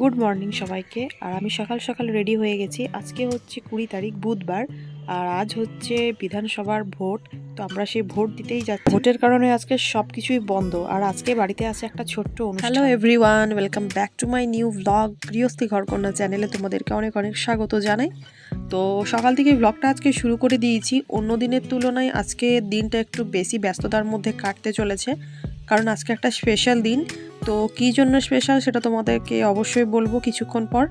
Good morning সবাইকে। আর আমি সকাল সকাল রেডি হয়ে গেছি। আজকে হচ্ছে 20 তারিখ বুধবার, আর আজ হচ্ছে বিধানসভার ভোট। তো আমরা সেই ভোট দিতেই যাচ্ছি। ভোটের কারণে আজকে সব কিছুই বন্ধ, আর আজকে বাড়িতে আছে একটা ছোট্ট অনুষ্ঠান। Hello everyone, welcome back to my new blog Grihasthi Gharkanya চ্যানেলে তোমাদেরকে অনেক অনেক স্বাগত জানাই। তো সকাল থেকে ব্লগটা আজকে শুরু করে দিয়েছি। অন্য দিনের তুলনায় আজকে দিনটা একটু বেশি ব্যস্ততার মধ্যে কাটতে চলেছে, কারণ আজকে একটা স্পেশাল দিন। তো কী জন্য স্পেশাল সেটা তোমাদেরকে অবশ্যই বলবো কিছুক্ষণ পর।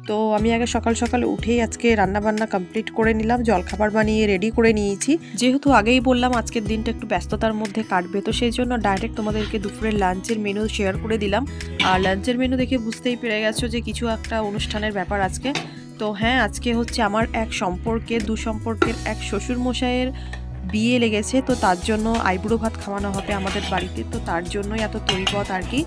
তো আমি আগে সকাল সকাল উঠেই আজকে রান্নাবান্না কমপ্লিট করে নিলাম, জলখাবার বানিয়ে রেডি করে নিয়েছি। যেহেতু আগেই বললাম আজকের দিনটা একটু ব্যস্ততার মধ্যে কাটবে, তো সেই জন্য ডাইরেক্ট তোমাদেরকে দুপুরের লাঞ্চের মেনু শেয়ার করে দিলাম। আর লাঞ্চের মেনু দেখে বুঝতেই পেরে গেছো যে কিছু একটা অনুষ্ঠানের ব্যাপার আজকে। তো হ্যাঁ, আজকে হচ্ছে আমার এক সম্পর্কের এক শ্বশুরমশাইয়ের বিয়ে লেগেছে। তো তার জন্য আইবুড়ো ভাত খাওয়ানো হবে আমাদের বাড়িতে। তো তার জন্যই এত তৈরিপথ আর কি।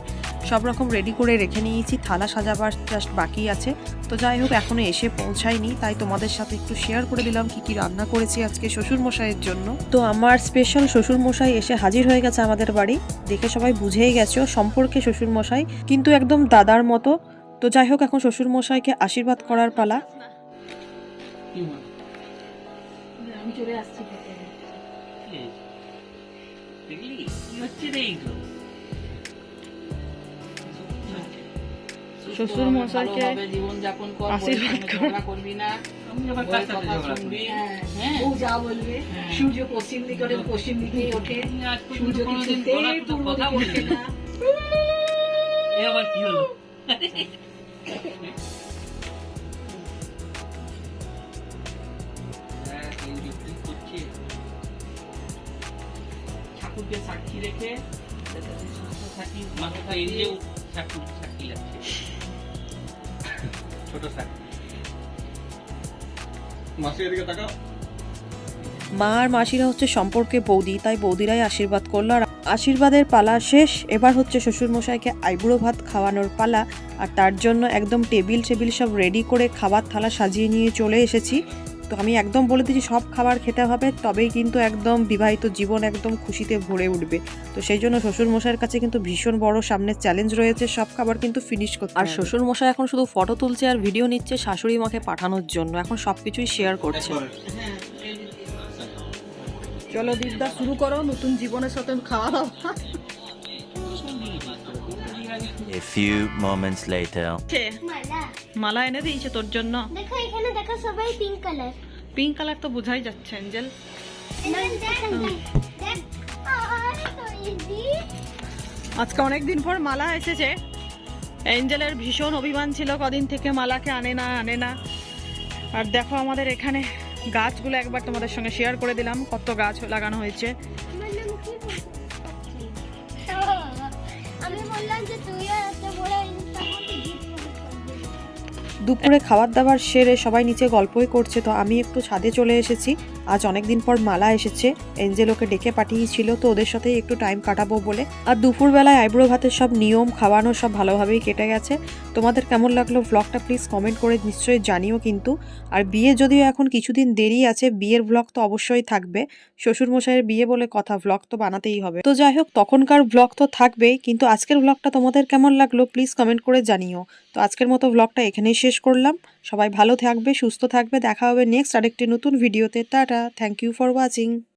সব রকম রেডি করে রেখে নিয়েছি, থালা সাজাবার জাস্ট বাকি আছে। তো যাই হোক, এখনো এসে পৌঁছায়নি, তাই তোমাদের সাথে একটু শেয়ার করে দিলাম কি কি রান্না করেছি আজকে শ্বশুরমশাইয়ের জন্য। তো আমার স্পেশাল শ্বশুরমশাই এসে হাজির হয়ে গেছে আমাদের বাড়ি। দেখে সবাই বুঝেই গেছো সম্পর্কে শ্বশুরমশাই, কিন্তু একদম দাদার মতো। তো যাই হোক, এখন শ্বশুরমশাইকে আশীর্বাদ করার পালা। আমি চলে আসছি। শ্বশুর মশাইকে জীবন যাপন আশীর্বাদ করবি না, যা বলবে। সূর্য পশ্চিম দিকে ওঠে, পশ্চিম দিকে ওঠে, সূর্য কিছুতেই পূর্ব দিকে ওঠে না। আবার কি হলো? ঠাকুরকে সাক্ষী রেখে সুস্থ থাকি। মাথাটা এড়িয়েও সাক্ষী লাগছে, ছোট সাক্ষী। মাসি এদিকে তাকাও। মা আর মাসিরা হচ্ছে সম্পর্কে বৌদি, তাই বৌদিরাই আশীর্বাদ করলো। আর আশীর্বাদের পালা শেষ, এবার হচ্ছে শ্বশুরমশাইকে আইবুড়ো ভাত খাওয়ানোর পালা। আর তার জন্য একদম টেবিল সব রেডি করে খাবার থালা সাজিয়ে নিয়ে চলে এসেছি। তো আমি একদম বলে দিচ্ছি সব খাবার খেতে হবে, তবেই কিন্তু একদম বিবাহিত জীবন একদম খুশিতে ভরে উঠবে। তো সেই জন্য শ্বশুরমশাইয়ের কাছে কিন্তু ভীষণ বড় সামনে চ্যালেঞ্জ রয়েছে, সব খাবার কিন্তু ফিনিশ করতে। আর শ্বশুরমশাই এখন শুধু ফটো তুলছে আর ভিডিও নিচ্ছে শাশুড়ি মাকে পাঠানোর জন্য, এখন সবকিছুই শেয়ার করছে। চলো দিদা, শুরু করো নতুন জীবনের সাথে খাওয়া দাওয়া। A few moments later. মালা এনে দিয়েছে তোর জন্য। দেখো এখানে, দেখো সবাই পিঙ্ক কালার। পিঙ্ক কালার তো বোঝাই যাচ্ছে এঞ্জেল। আজকে অনেকদিন পর মালা এসেছে। এঞ্জেলের ভীষণ অভিমান ছিল কদিন থেকে, মালাকে আনে না। আর দেখো আমাদের এখানে গাছগুলো একবার তোমাদের সঙ্গে শেয়ার করে দিলাম, কত গাছ লাগানো হয়েছে। আমি বললাম যে তুই এত বড় দুপুরে খাবার দাবার সেরে সবাই নিচে গল্পই করছে, তো আমি একটু ছাদে চলে এসেছি। আজ অনেকদিন পর মালা এসেছে, এঞ্জেল ওকে ডেকে পাঠিয়েছিল, তো ওদের সাথেই একটু টাইম কাটাবো বলে। আর দুপুরবেলায় আইবুড়ো ভাতের সব নিয়ম খাওয়ানো সব ভালোভাবেই কেটে গেছে। তোমাদের কেমন লাগলো ব্লগটা প্লিজ কমেন্ট করে নিশ্চয়ই জানিও কিন্তু। আর বিয়ে যদিও এখন কিছুদিন দেরি আছে, বিয়ের ব্লগ তো অবশ্যই থাকবে। শ্বশুরমশাইয়ের বিয়ে বলে কথা, ব্লগ তো বানাতেই হবে। তো যাই হোক, তখনকার ব্লগ তো থাকবেই, কিন্তু আজকের ব্লগটা তোমাদের কেমন লাগলো প্লিজ কমেন্ট করে জানিও। তো আজকের মতো ব্লগটা এখানেই শেষ করলাম। সবাই ভালো থাকবে, সুস্থ থাকবে, দেখা হবে নেক্সট আরেকটি নতুন ভিডিওতে। Tata, thank you for watching.